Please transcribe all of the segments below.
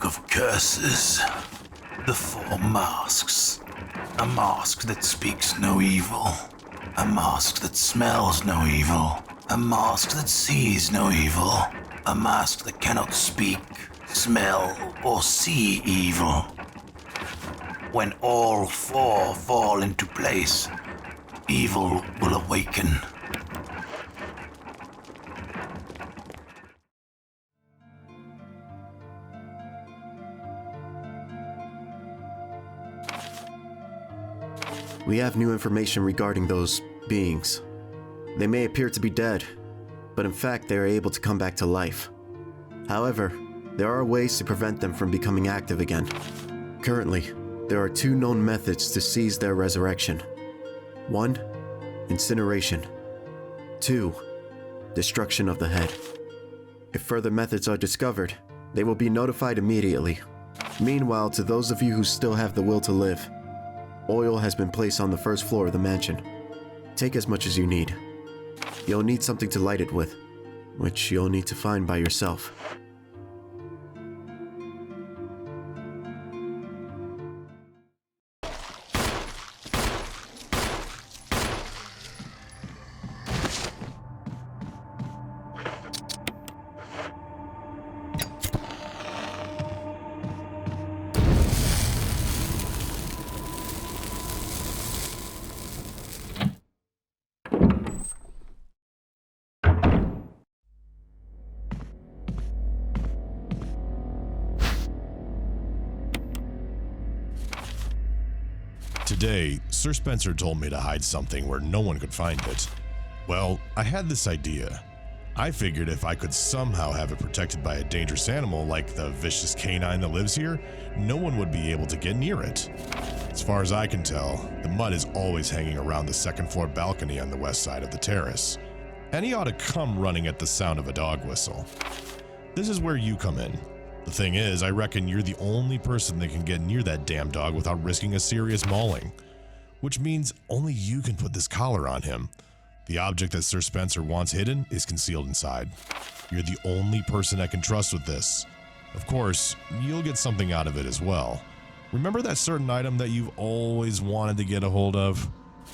book of curses. The four masks. A mask that speaks no evil. A mask that smells no evil. A mask that sees no evil. A mask that cannot speak, smell, or see evil. When all four fall into place, evil will awaken. We have new information regarding those beings. They may appear to be dead, but in fact they are able to come back to life. However, there are ways to prevent them from becoming active again. Currently, there are two known methods to seize their resurrection. 1. Incineration. 2. Destruction of the head. If further methods are discovered, they will be notified immediately. Meanwhile, to those of you who still have the will to live, oil has been placed on the first floor of the mansion. Take as much as you need. You'll need something to light it with, which you'll need to find by yourself. Today, Sir Spencer told me to hide something where no one could find it. Well, I had this idea. I figured if I could somehow have it protected by a dangerous animal like the vicious canine that lives here, no one would be able to get near it. As far as I can tell, the mud is always hanging around the second floor balcony on the west side of the terrace, and he ought to come running at the sound of a dog whistle. This is where you come in. The thing is, I reckon you're the only person that can get near that damn dog without risking a serious mauling. Which means only you can put this collar on him. The object that Sir Spencer wants hidden is concealed inside. You're the only person I can trust with this. Of course, you'll get something out of it as well. Remember that certain item that you've always wanted to get a hold of?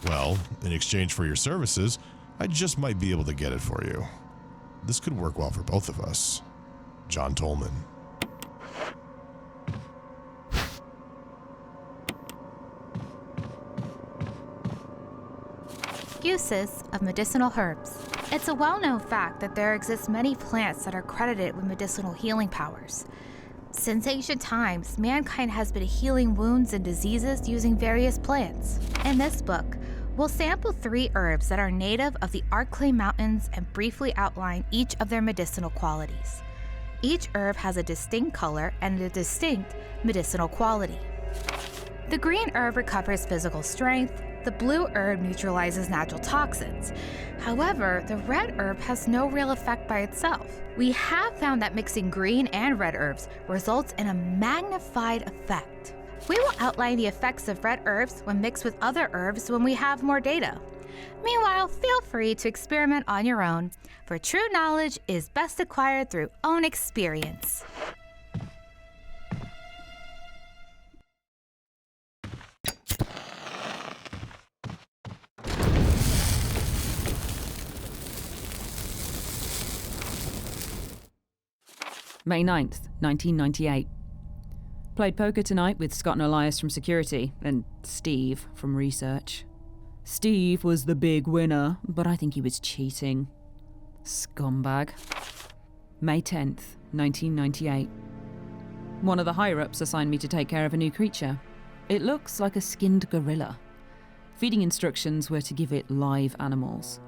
Well, in exchange for your services, I just might be able to get it for you. This could work well for both of us. John Tolman. Uses of medicinal herbs. It's a well-known fact that there exist many plants that are credited with medicinal healing powers. Since ancient times, mankind has been healing wounds and diseases using various plants. In this book, we'll sample 3 herbs that are native of the Arklay Mountains and briefly outline each of their medicinal qualities. Each herb has a distinct color and a distinct medicinal quality. The green herb recovers physical strength. The blue herb neutralizes natural toxins. However, the red herb has no real effect by itself. We have found that mixing green and red herbs results in a magnified effect. We will outline the effects of red herbs when mixed with other herbs when we have more data. Meanwhile, feel free to experiment on your own, for true knowledge is best acquired through own experience. May 9th, 1998. Played poker tonight with Scott and Elias from security, and Steve from research. Steve was the big winner, but I think he was cheating. Scumbag. May 10th, 1998. One of the higher-ups assigned me to take care of a new creature. It looks like a skinned gorilla. Feeding instructions were to give it live animals.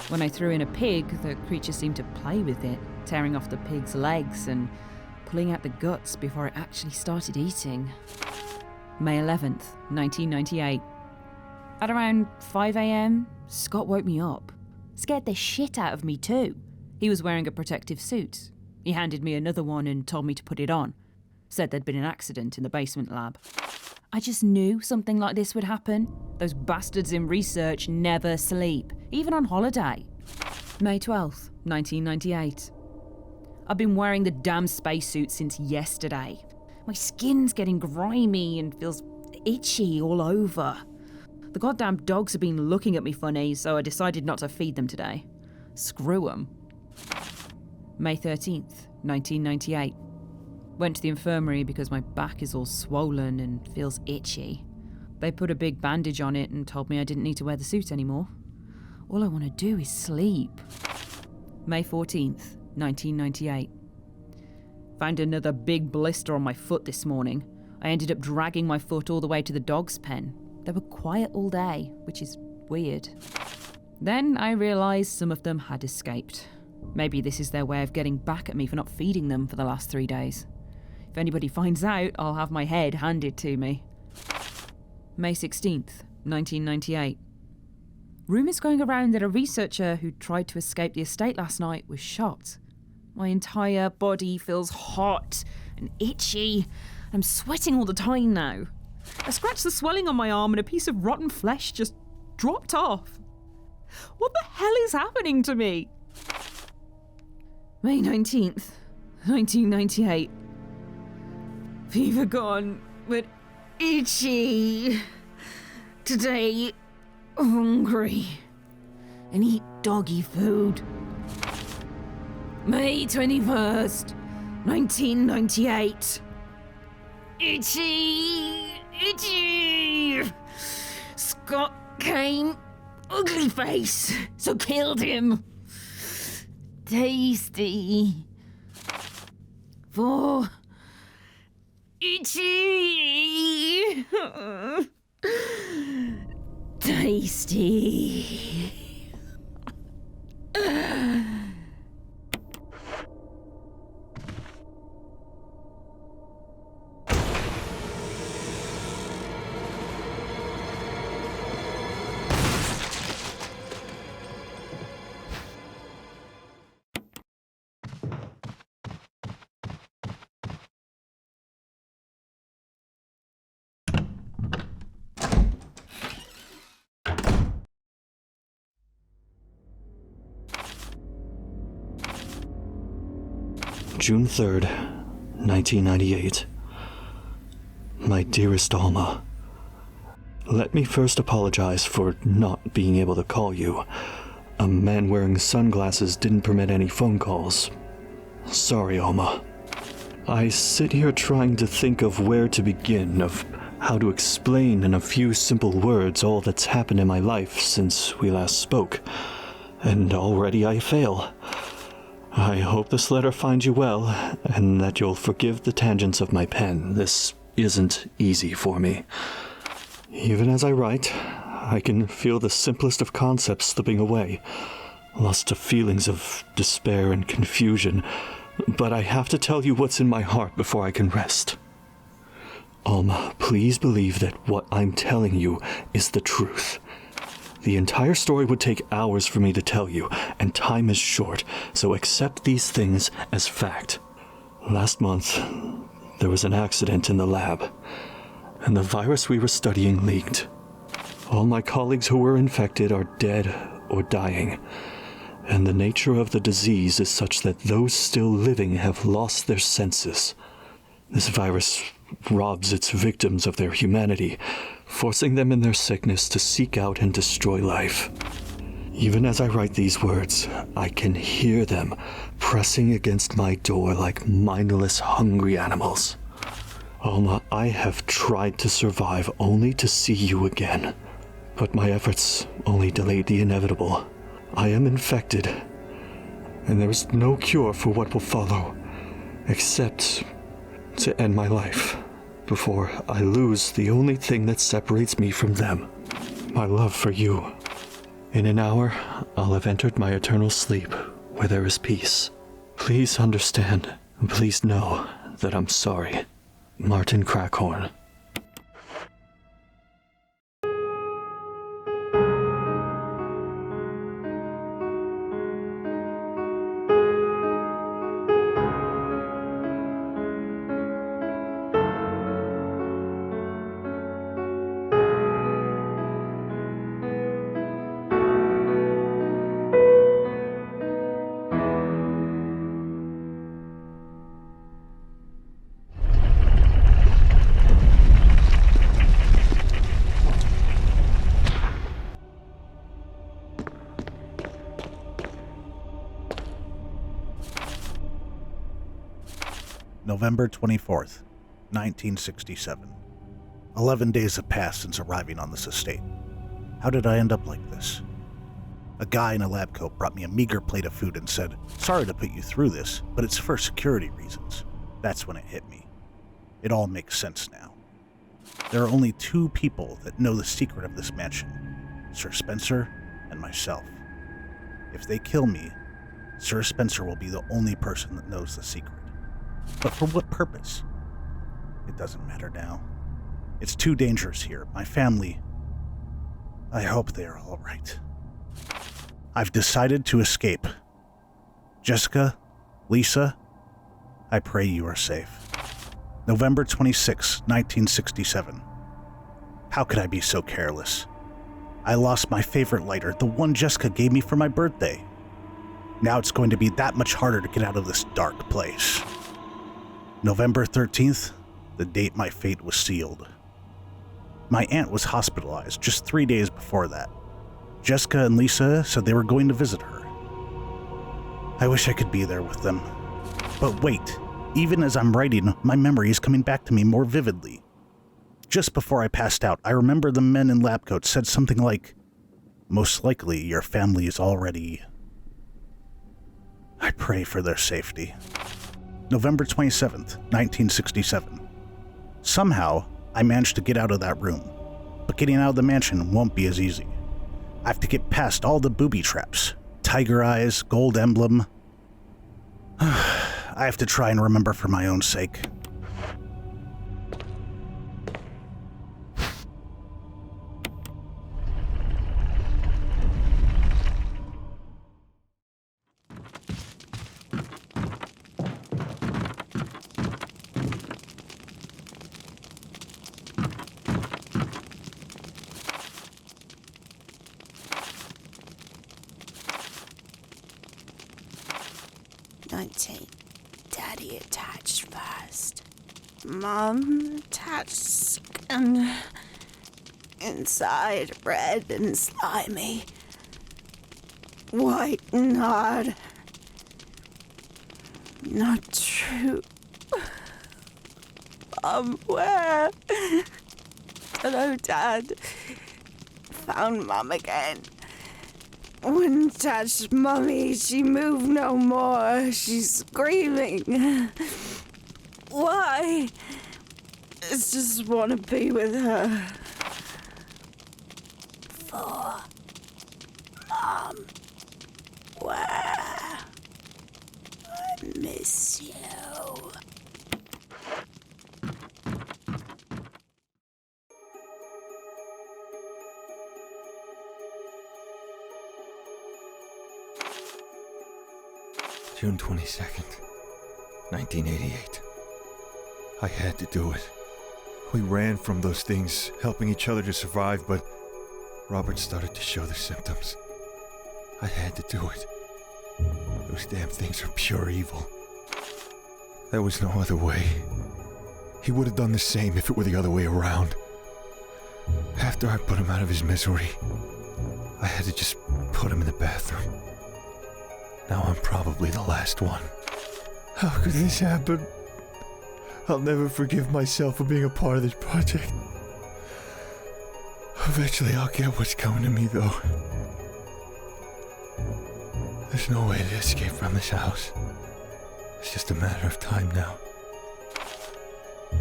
When I threw in a pig, the creature seemed to play with it, tearing off the pig's legs and pulling out the guts before it actually started eating. May 11th, 1998. At around 5 a.m, Scott woke me up. Scared the shit out of me too. He was wearing a protective suit. He handed me another one and told me to put it on. Said there'd been an accident in the basement lab. I just knew something like this would happen. Those bastards in research never sleep, even on holiday. May 12th, 1998. I've been wearing the damn spacesuit since yesterday. My skin's getting grimy and feels itchy all over. The goddamn dogs have been looking at me funny, so I decided not to feed them today. Screw them. May 13th, 1998. Went to the infirmary because my back is all swollen and feels itchy. They put a big bandage on it and told me I didn't need to wear the suit anymore. All I want to do is sleep. May 14th, 1998. Found another big blister on my foot this morning. I ended up dragging my foot all the way to the dog's pen. They were quiet all day, which is weird. Then I realised some of them had escaped. Maybe this is their way of getting back at me for not feeding them for the last 3 days. If anybody finds out, I'll have my head handed to me. May 16th, 1998. Rumours going around that a researcher who tried to escape the estate last night was shot. My entire body feels hot and itchy. I'm sweating all the time now. I scratched the swelling on my arm and a piece of rotten flesh just dropped off. What the hell is happening to me? May 19th, 1998. Fever gone, but itchy. Today, hungry. And eat doggy food. May 21st, 1998. Itchy! Itchy! Scott came. Ugly face, so killed him. Tasty. For itchy. Tasty. June 3rd, 1998. My dearest Alma, let me first apologize for not being able to call you. A man wearing sunglasses didn't permit any phone calls. Sorry, Alma. I sit here trying to think of where to begin, of how to explain in a few simple words all that's happened in my life since we last spoke. And already I fail. I hope this letter finds you well, and that you'll forgive the tangents of my pen. This isn't easy for me. Even as I write, I can feel the simplest of concepts slipping away, lost to feelings of despair and confusion, but I have to tell you what's in my heart before I can rest. Alma, please believe that what I'm telling you is the truth. The entire story would take hours for me to tell you, and time is short, so accept these things as fact. Last month, there was an accident in the lab, and the virus we were studying leaked. All my colleagues who were infected are dead or dying, and the nature of the disease is such that those still living have lost their senses. This virus robs its victims of their humanity, forcing them in their sickness to seek out and destroy life. Even as I write these words, I can hear them pressing against my door like mindless, hungry animals. Alma, I have tried to survive only to see you again, but my efforts only delayed the inevitable. I am infected, and there is no cure for what will follow, except to end my life before I lose the only thing that separates me from them, my love for you. In an hour, I'll have entered my eternal sleep, where there is peace. Please understand, and please know that I'm sorry. Martin Crackhorn. November 24th, 1967. 11 days have passed since arriving on this estate. How did I end up like this? A guy in a lab coat brought me a meager plate of food and said, "Sorry to put you through this, but it's for security reasons." That's when it hit me. It all makes sense now. There are only two people that know the secret of this mansion, Sir Spencer and myself. If they kill me, Sir Spencer will be the only person that knows the secret. But for what purpose? It doesn't matter now. It's too dangerous here. My family, I hope they are all right. I've decided to escape. Jessica, Lisa, I pray you are safe. November 26, 1967. How could I be so careless? I lost my favorite lighter, the one Jessica gave me for my birthday. Now it's going to be that much harder to get out of this dark place. November 13th, the date my fate was sealed. My aunt was hospitalized just 3 days before that. Jessica and Lisa said they were going to visit her. I wish I could be there with them. But wait, even as I'm writing, my memory is coming back to me more vividly. Just before I passed out, I remember the men in lab coats said something like, "Most likely your family is already..." I pray for their safety. November 27th, 1967. Somehow, I managed to get out of that room, but getting out of the mansion won't be as easy. I have to get past all the booby traps, tiger eyes, gold emblem. I have to try and remember for my own sake. Daddy attached first. Mom attached second. Inside, red and slimy. White and hard. Not true. Where? Hello, Dad. Found Mom again. When touched Mommy, she moved no more. She's screaming. Why? I just want to be with her. For Mom, where? I miss you. June 22nd, 1988. I had to do it. We ran from those things, helping each other to survive, but Robert started to show the symptoms. I had to do it. Those damn things are pure evil. There was no other way. He would have done the same if it were the other way around. After I put him out of his misery, I had to just put him in the bathroom. Now I'm probably the last one. How could this happen? I'll never forgive myself for being a part of this project. Eventually I'll get what's coming to me, though. There's no way to escape from this house. It's just a matter of time now.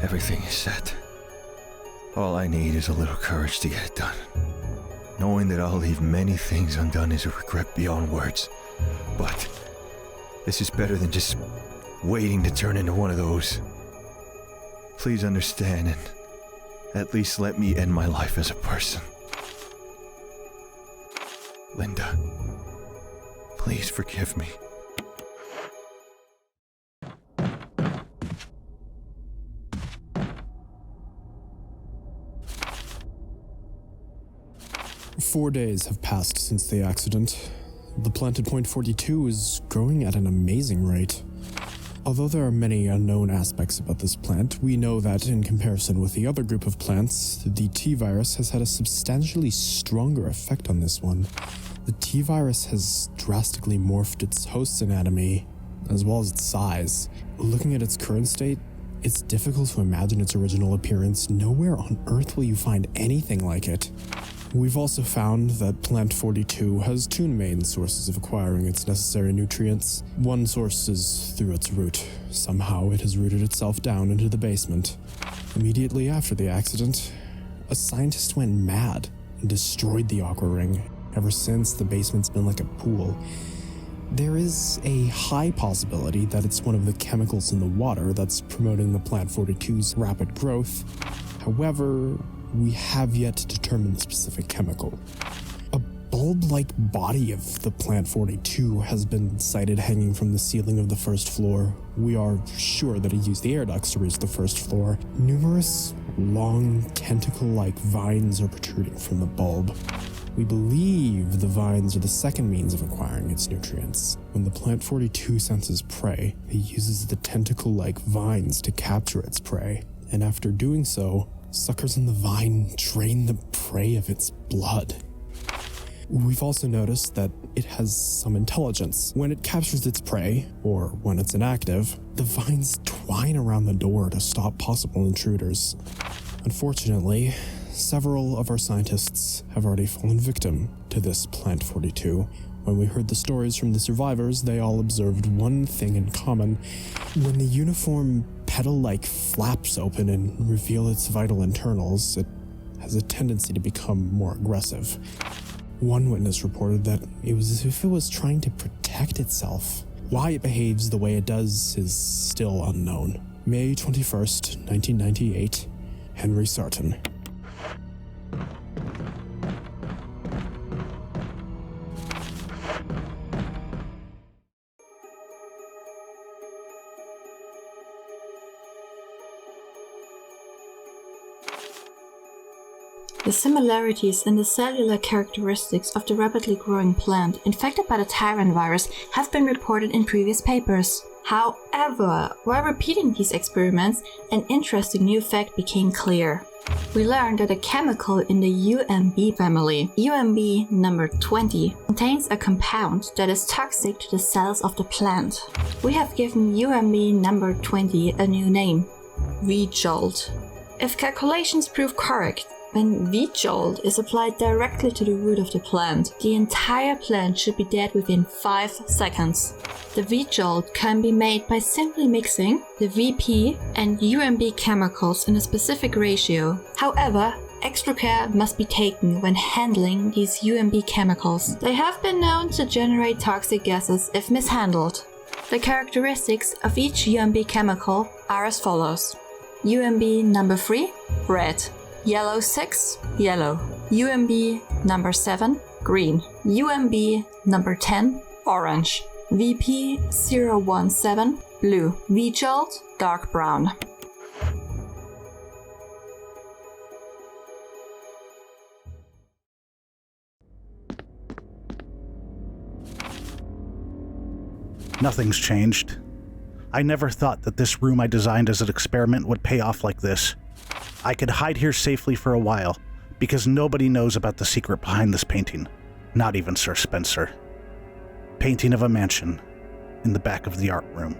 Everything is set. All I need is a little courage to get it done. Knowing that I'll leave many things undone is a regret beyond words. But this is better than just waiting to turn into one of those. Please understand and at least let me end my life as a person. Linda, please forgive me. Four days have passed since the accident. The plant at Point 42 is growing at an amazing rate. Although there are many unknown aspects about this plant, we know that in comparison with the other group of plants, the T-virus has had a substantially stronger effect on this one. The T-virus has drastically morphed its host's anatomy, as well as its size, Looking at its current state, it's difficult to imagine its original appearance. Nowhere on Earth will you find anything like it. We've also found that Plant 42 has two main sources of acquiring its necessary nutrients. One source is through its root. Somehow it has rooted itself down into the basement. Immediately after the accident, a scientist went mad and destroyed the aqua ring. Ever since, the basement's been like a pool. There is a high possibility that it's one of the chemicals in the water that's promoting the Plant 42's rapid growth. However, we have yet to determine the specific chemical. A bulb-like body of the Plant 42 has been sighted hanging from the ceiling of the first floor. We are sure that it used the air ducts to reach the first floor. Numerous long tentacle-like vines are protruding from the bulb. We believe the vines are the second means of acquiring its nutrients. When the Plant 42 senses prey, it uses the tentacle-like vines to capture its prey, and after doing so, suckers in the vine drain the prey of its blood. We've also noticed that it has some intelligence. When it captures its prey, or when it's inactive, the vines twine around the door to stop possible intruders. Unfortunately, several of our scientists have already fallen victim to this Plant 42. When we heard the stories from the survivors, they all observed one thing in common. When the uniform petal-like flaps open and reveal its vital internals, it has a tendency to become more aggressive. One witness reported that it was as if it was trying to protect itself. Why it behaves the way it does is still unknown. May 21st, 1998, Henry Sarton. The similarities in the cellular characteristics of the rapidly growing plant infected by the Tyrant virus have been reported in previous papers. However, while repeating these experiments, an interesting new fact became clear. We learned that a chemical in the UMB family, UMB number 20, contains a compound that is toxic to the cells of the plant. We have given UMB number 20 a new name, V-Jolt. If calculations prove correct, when V-Jolt is applied directly to the root of the plant, the entire plant should be dead within 5 seconds. The V-Jolt can be made by simply mixing the VP and UMB chemicals in a specific ratio. However, extra care must be taken when handling these UMB chemicals. They have been known to generate toxic gases if mishandled. The characteristics of each UMB chemical are as follows. UMB number 3, red. Yellow 6, yellow. UMB number 7, green. UMB number 10, orange. VP 017, blue. V-Jolt, dark brown. Nothing's changed. I never thought that this room I designed as an experiment would pay off like this. I could hide here safely for a while, because nobody knows about the secret behind this painting, not even Sir Spencer. Painting of a mansion in the back of the art room.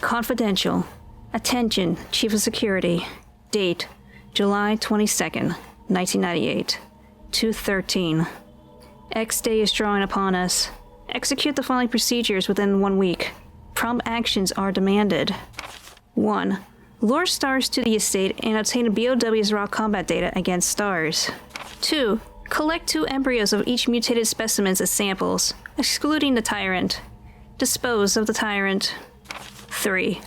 Confidential. Attention, Chief of Security. Date, July 22nd, 1998. 2:13. X day is drawing upon us. Execute the following procedures within 1 week. Prompt actions are demanded. 1. Lure stars to the estate and obtain BOW's raw combat data against stars. 2. Collect 2 embryos of each mutated specimens as samples, excluding the Tyrant. Dispose of the Tyrant. 3.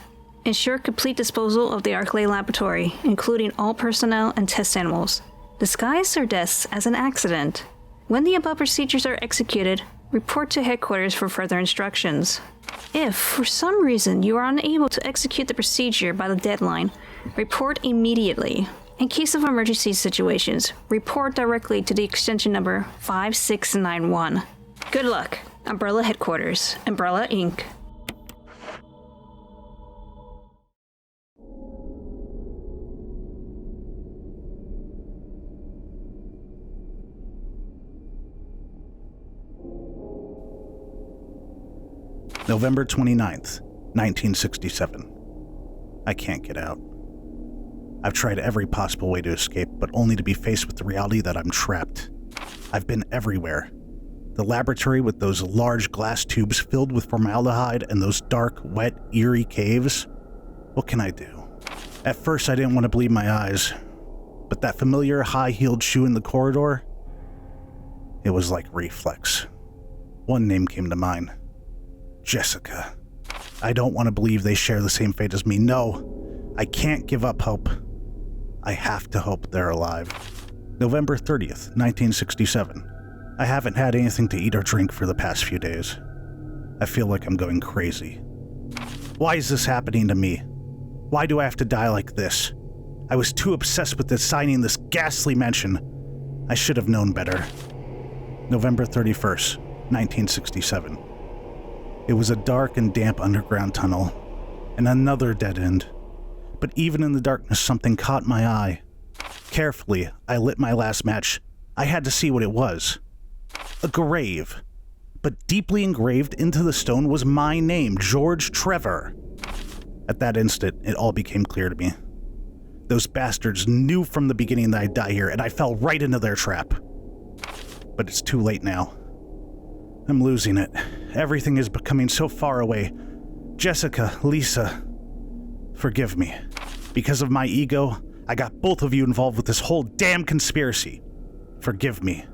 Ensure complete disposal of the Arklay laboratory, including all personnel and test animals. Disguise their deaths as an accident. When the above procedures are executed, report to headquarters for further instructions. If, for some reason, you are unable to execute the procedure by the deadline, report immediately. In case of emergency situations, report directly to the extension number 5691. Good luck. Umbrella Headquarters. Umbrella Inc. November 29th, 1967. I can't get out. I've tried every possible way to escape, but only to be faced with the reality that I'm trapped. I've been everywhere. The laboratory with those large glass tubes filled with formaldehyde and those dark, wet, eerie caves. What can I do? At first, I didn't want to believe my eyes, but that familiar high-heeled shoe in the corridor, it was like reflex. One name came to mind. Jessica. I don't want to believe they share the same fate as me. No, I can't give up hope. I have to hope they're alive. November 30th, 1967. I haven't had anything to eat or drink for the past few days. I feel like I'm going crazy. Why is this happening to me? Why do I have to die like this? I was too obsessed with designing this ghastly mansion. I should have known better. November 31st, 1967. It was a dark and damp underground tunnel, and another dead end. But even in the darkness, something caught my eye. Carefully, I lit my last match. I had to see what it was. A grave. But deeply engraved into the stone was my name, George Trevor. At that instant, it all became clear to me. Those bastards knew from the beginning that I'd die here, and I fell right into their trap. But it's too late now. I'm losing it. Everything is becoming so far away. Jessica, Lisa, forgive me. Because of my ego, I got both of you involved with this whole damn conspiracy. Forgive me.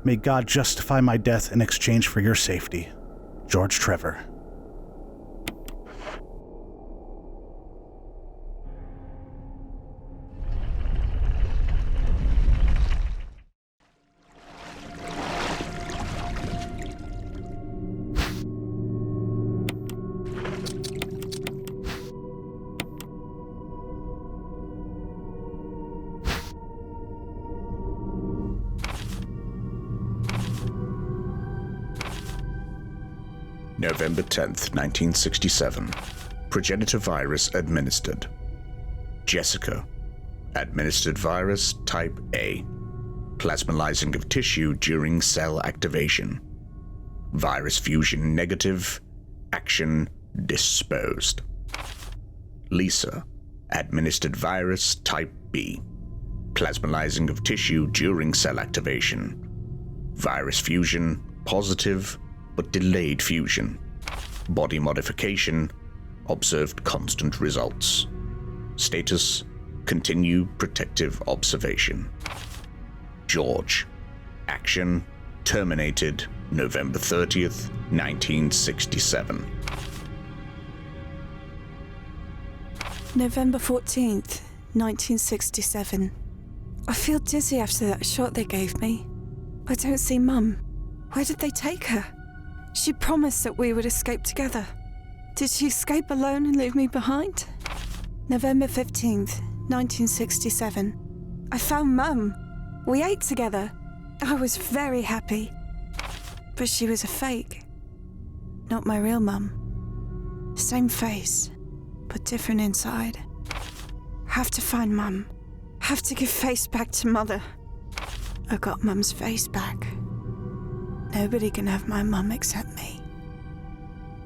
May God justify my death in exchange for your safety. George Trevor. November 10th, 1967. Progenitor virus administered. Jessica. Administered virus type A. Plasmalizing of tissue during cell activation. Virus fusion negative. Action disposed. Lisa. Administered virus type B. Plasmalizing of tissue during cell activation. Virus fusion positive, but delayed fusion. Body modification, observed constant results. Status, continue protective observation. George, action, terminated November 30th, 1967. November 14th, 1967. I feel dizzy after that shot they gave me. I don't see Mum. Where did they take her? She promised that we would escape together. Did she escape alone and leave me behind? November 15th, 1967. I found Mum. We ate together. I was very happy. But she was a fake. Not my real Mum. Same face, but different inside. Have to find Mum. Have to give face back to Mother. I got Mum's face back. Nobody can have my Mum except me.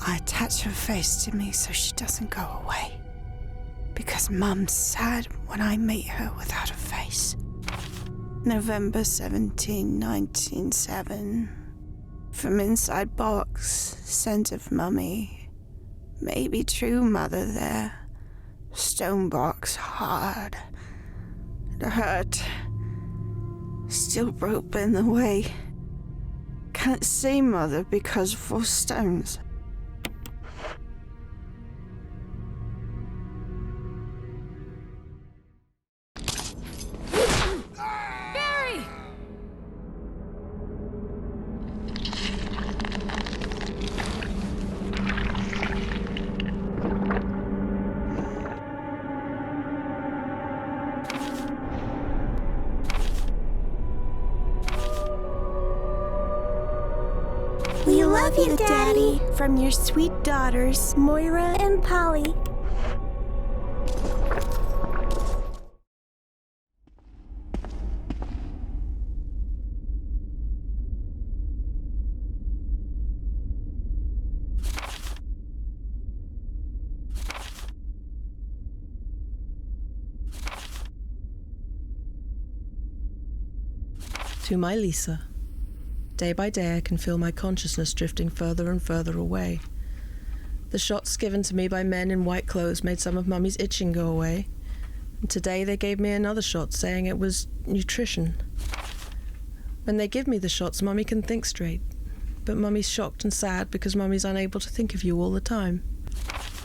I attach her face to me so she doesn't go away. Because Mum's sad when I meet her without a face. November 17, 1907. From inside box, scent of mummy. Maybe true mother there. Stone box hard. It hurt. Still rope in the way. Can't see Mother because of all stones. Barry! you, Daddy. From your sweet daughters, Moira and Polly. To my Lisa. Day by day I can feel my consciousness drifting further and further away. The shots given to me by men in white clothes made some of Mummy's itching go away. And today they gave me another shot saying it was nutrition. When they give me the shots, Mummy can think straight. But Mummy's shocked and sad because Mummy's unable to think of you all the time.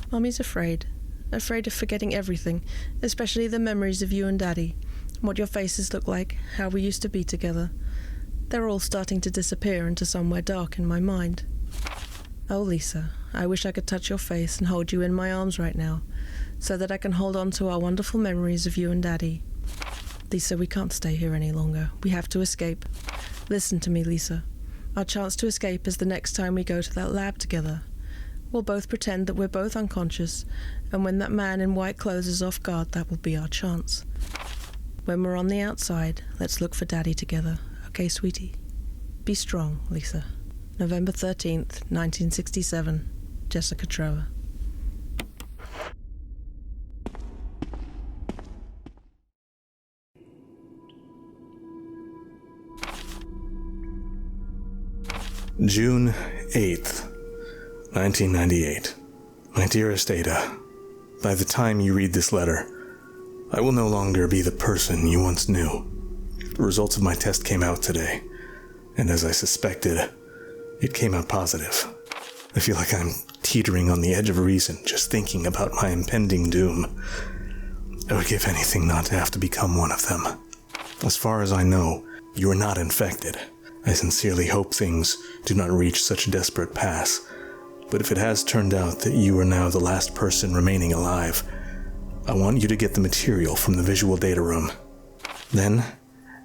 Mummy's afraid. Afraid of forgetting everything, especially the memories of you and Daddy. What your faces look like, how we used to be together. They're all starting to disappear into somewhere dark in my mind. Oh, Lisa, I wish I could touch your face and hold you in my arms right now, so that I can hold on to our wonderful memories of you and Daddy. Lisa, we can't stay here any longer. We have to escape. Listen to me, Lisa. Our chance to escape is the next time we go to that lab together. We'll both pretend that we're both unconscious, and when that man in white clothes is off guard, that will be our chance. When we're on the outside, let's look for Daddy together. Okay, sweetie? Be strong, Lisa. November 13th, 1967. Jessica Trevor. June 8th, 1998. My dearest Ada, by the time you read this letter, I will no longer be the person you once knew. The results of my test came out today, and as I suspected, it came out positive. I feel like I'm teetering on the edge of reason just thinking about my impending doom. I would give anything not to have to become one of them. As far as I know, you are not infected. I sincerely hope things do not reach such a desperate pass, but if it has turned out that you are now the last person remaining alive, I want you to get the material from the visual data room. Then,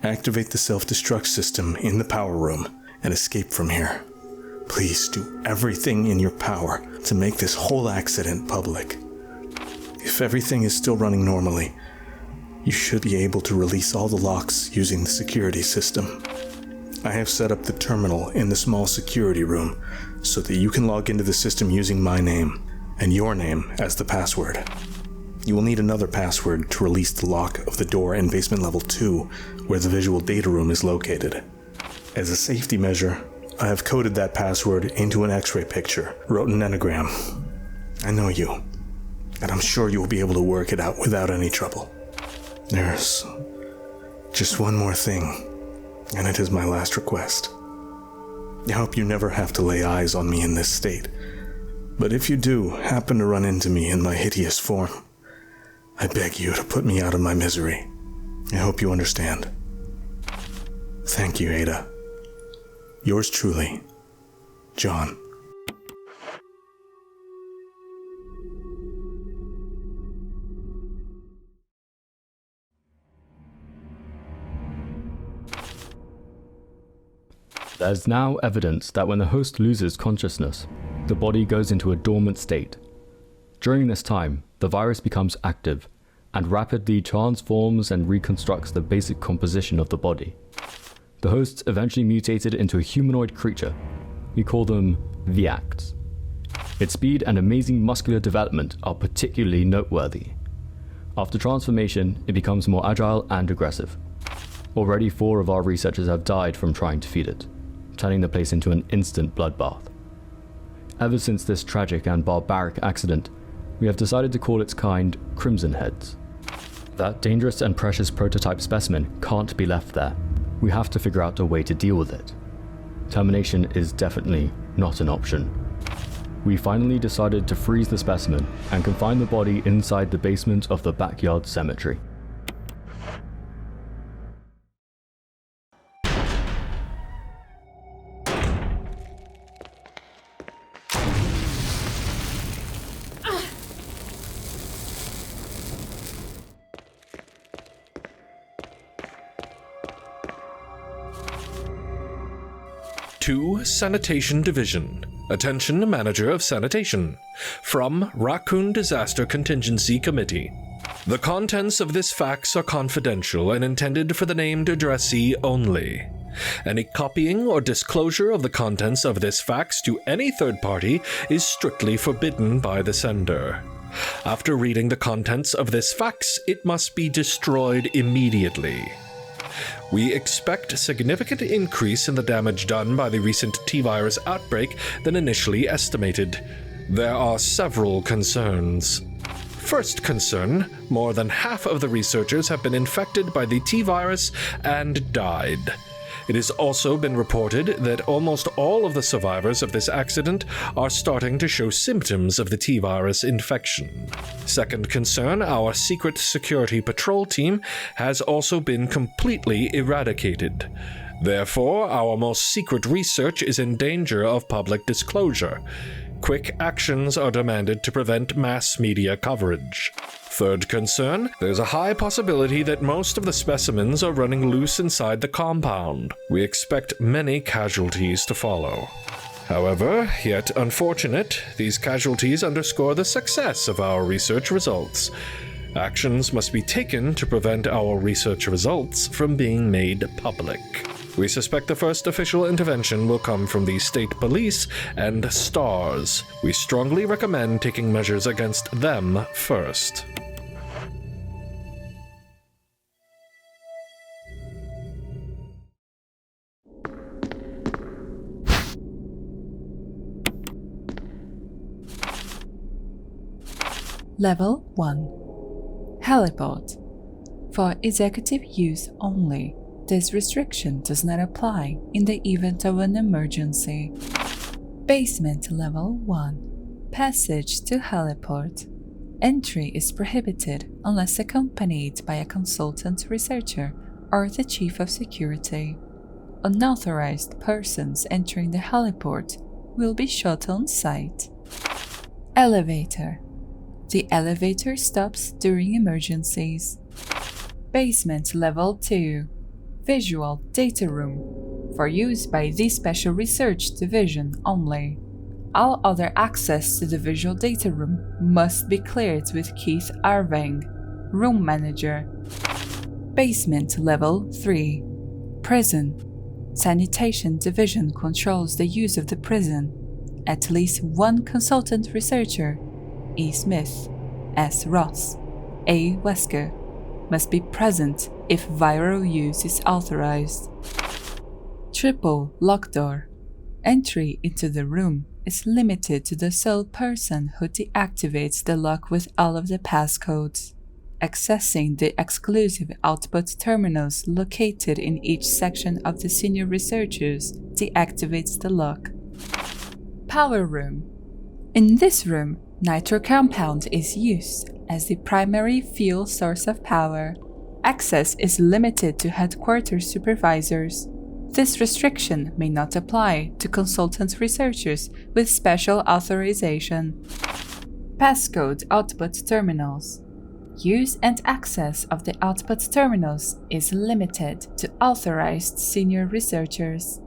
activate the self-destruct system in the power room and escape from here. Please do everything in your power to make this whole accident public. If everything is still running normally, you should be able to release all the locks using the security system. I have set up the terminal in the small security room so that you can log into the system using my name and your name as the password. You will need another password to release the lock of the door in basement level 2, where the visual data room is located. As a safety measure, I have coded that password into an X-ray picture, wrote an anagram. I know you, and I'm sure you will be able to work it out without any trouble. There's just one more thing, and it is my last request. I hope you never have to lay eyes on me in this state, but if you do happen to run into me in my hideous form, I beg you to put me out of my misery. I hope you understand. Thank you, Ada. Yours truly, John. There's now evidence that when the host loses consciousness, the body goes into a dormant state. During this time, the virus becomes active and rapidly transforms and reconstructs the basic composition of the body. The hosts eventually mutated into a humanoid creature. We call them V-Acts. Its speed and amazing muscular development are particularly noteworthy. After transformation, it becomes more agile and aggressive. Already 4 of our researchers have died from trying to feed it, turning the place into an instant bloodbath. Ever since this tragic and barbaric accident, we have decided to call its kind Crimson Heads. That dangerous and precious prototype specimen can't be left there. We have to figure out a way to deal with it. Termination is definitely not an option. We finally decided to freeze the specimen and confine the body inside the basement of the backyard cemetery. To Sanitation Division. Attention Manager of Sanitation. From Raccoon Disaster Contingency Committee. The contents of this fax are confidential and intended for the named addressee only. Any copying or disclosure of the contents of this fax to any third party is strictly forbidden by the sender. After reading the contents of this fax, it must be destroyed immediately. We expect a significant increase in the damage done by the recent T-virus outbreak than initially estimated. There are several concerns. First concern, more than half of the researchers have been infected by the T-virus and died. It has also been reported that almost all of the survivors of this accident are starting to show symptoms of the T-virus infection. Second concern, our secret security patrol team has also been completely eradicated. Therefore, our most secret research is in danger of public disclosure. Quick actions are demanded to prevent mass media coverage. Third concern, there's a high possibility that most of the specimens are running loose inside the compound. We expect many casualties to follow. However, yet unfortunate, these casualties underscore the success of our research results. Actions must be taken to prevent our research results from being made public. We suspect the first official intervention will come from the state police and STARS. We strongly recommend taking measures against them first. Level 1. Heliport. For executive use only. This restriction does not apply in the event of an emergency. Basement Level 1. Passage to heliport. Entry is prohibited unless accompanied by a consultant researcher or the chief of security. Unauthorized persons entering the heliport will be shot on sight. Elevator. The elevator stops during emergencies. Basement Level 2. Visual Data Room. For use by the Special Research Division only. All other access to the Visual Data Room must be cleared with Keith Irving, Room Manager. Basement Level 3. Prison. Sanitation Division controls the use of the prison. At least one consultant researcher, E. Smith, S. Ross, A. Wesker, must be present if viral use is authorized. Triple lock door. Entry into the room is limited to the sole person who deactivates the lock with all of the passcodes. Accessing the exclusive output terminals located in each section of the senior researchers deactivates the lock. Power room. In this room, nitro compound is used as the primary fuel source of power. Access is limited to headquarters supervisors. This restriction may not apply to consultant researchers with special authorization. Passcode output terminals. Use and access of the output terminals is limited to authorized senior researchers.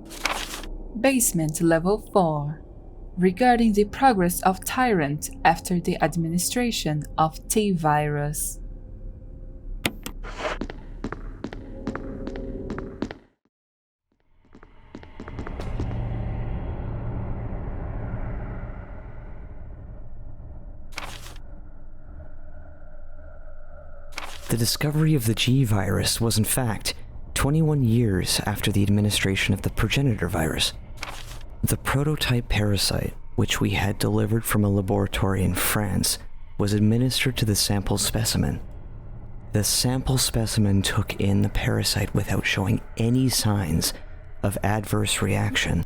Basement Level 4. Regarding the progress of Tyrant after the administration of T-virus. The discovery of the G-virus was in fact 21 years after the administration of the progenitor virus. The prototype parasite, which we had delivered from a laboratory in France, was administered to the sample specimen. The sample specimen took in the parasite without showing any signs of adverse reaction.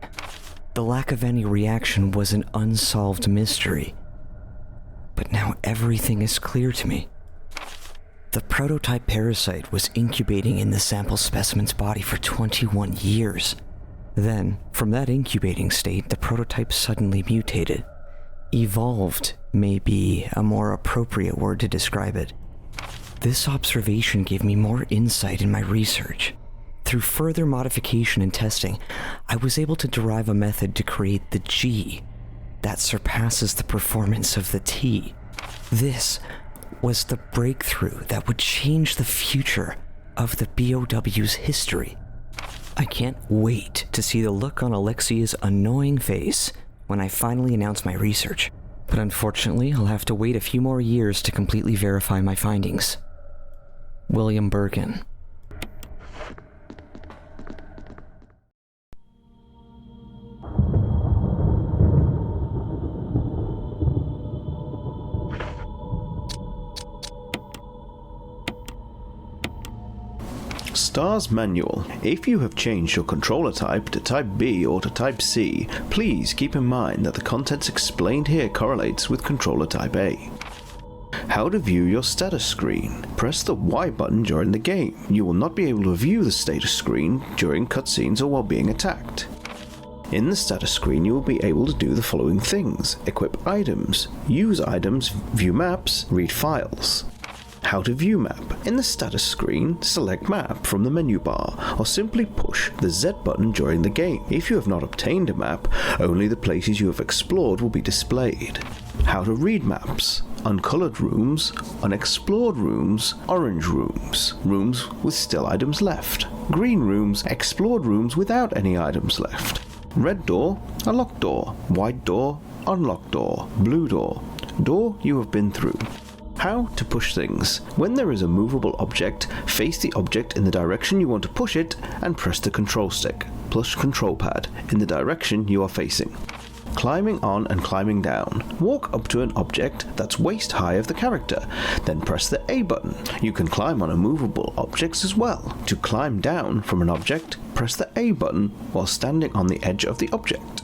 The lack of any reaction was an unsolved mystery. But now everything is clear to me. The prototype parasite was incubating in the sample specimen's body for 21 years. Then, from that incubating state, the prototype suddenly mutated. Evolved may be a more appropriate word to describe it. This observation gave me more insight in my research. Through through further modification and testing, I was able to derive a method to create the G that surpasses the performance of the T. This was the breakthrough that would change the future of the BOW's history. I can't wait to see the look on Alexia's annoying face when I finally announce my research, but unfortunately I'll have to wait a few more years to completely verify my findings. William Bergen. Star's Manual. If you have changed your controller type to Type B or to Type C, please keep in mind that the contents explained here correlates with controller Type A. How to view your status screen. Press the Y button during the game. You will not be able to view the status screen during cutscenes or while being attacked. In the status screen, you will be able to do the following things: equip items, use items, view maps, read files. How to view map. In the status screen, select map from the menu bar, or simply push the Z button during the game. If you have not obtained a map, only the places you have explored will be displayed. How to read maps. Uncolored rooms, unexplored rooms, orange rooms, rooms with still items left, green rooms, explored rooms without any items left, red door, a locked door, white door, unlocked door, blue door, door you have been through. How to push things. When there is a movable object, face the object in the direction you want to push it and press the control stick, plus control pad, in the direction you are facing. Climbing on and climbing down. Walk up to an object that's waist high of the character, then press the A button. You can climb on immovable objects as well. To climb down from an object, press the A button while standing on the edge of the object.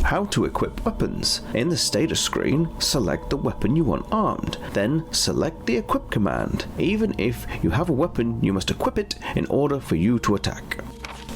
How to equip weapons. In the status screen, select the weapon you want armed, then select the equip command. Even if you have a weapon, you must equip it in order for you to attack.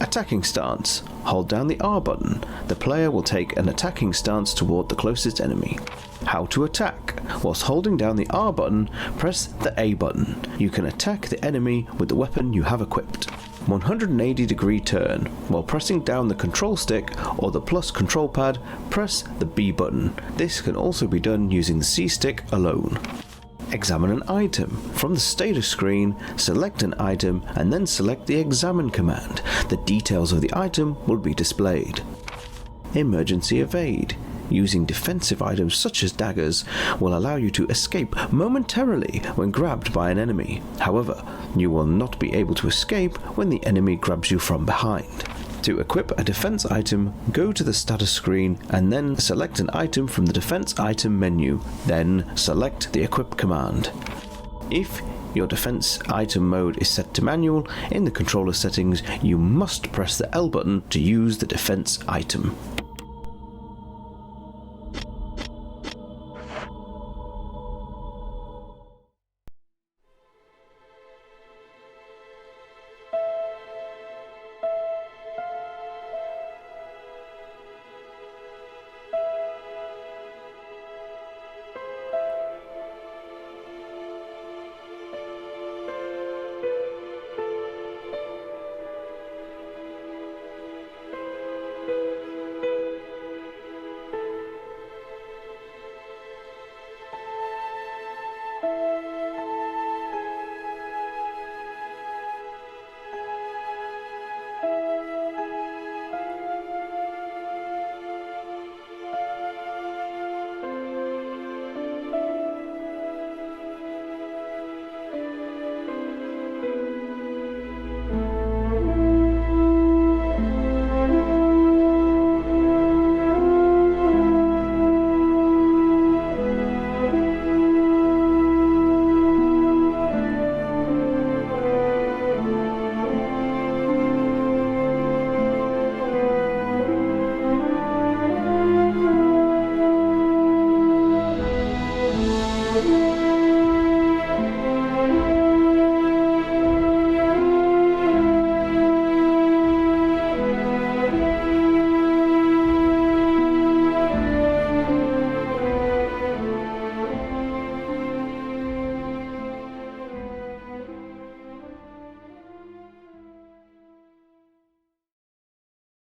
Attacking stance. Hold down the R button. The player will take an attacking stance toward the closest enemy. How to attack. Whilst holding down the R button, press the A button. You can attack the enemy with the weapon you have equipped. 180-degree turn. While pressing down the control stick or the plus control pad, press the B button. This can also be done using the C stick alone. Examine an item. From the status screen, select an item and then select the examine command. The details of the item will be displayed. Emergency evade. Using defensive items such as daggers will allow you to escape momentarily when grabbed by an enemy. However, you will not be able to escape when the enemy grabs you from behind. To equip a defense item, go to the status screen and then select an item from the defense item menu, then select the equip command. If your defense item mode is set to manual, in the controller settings you must press the L button to use the defense item.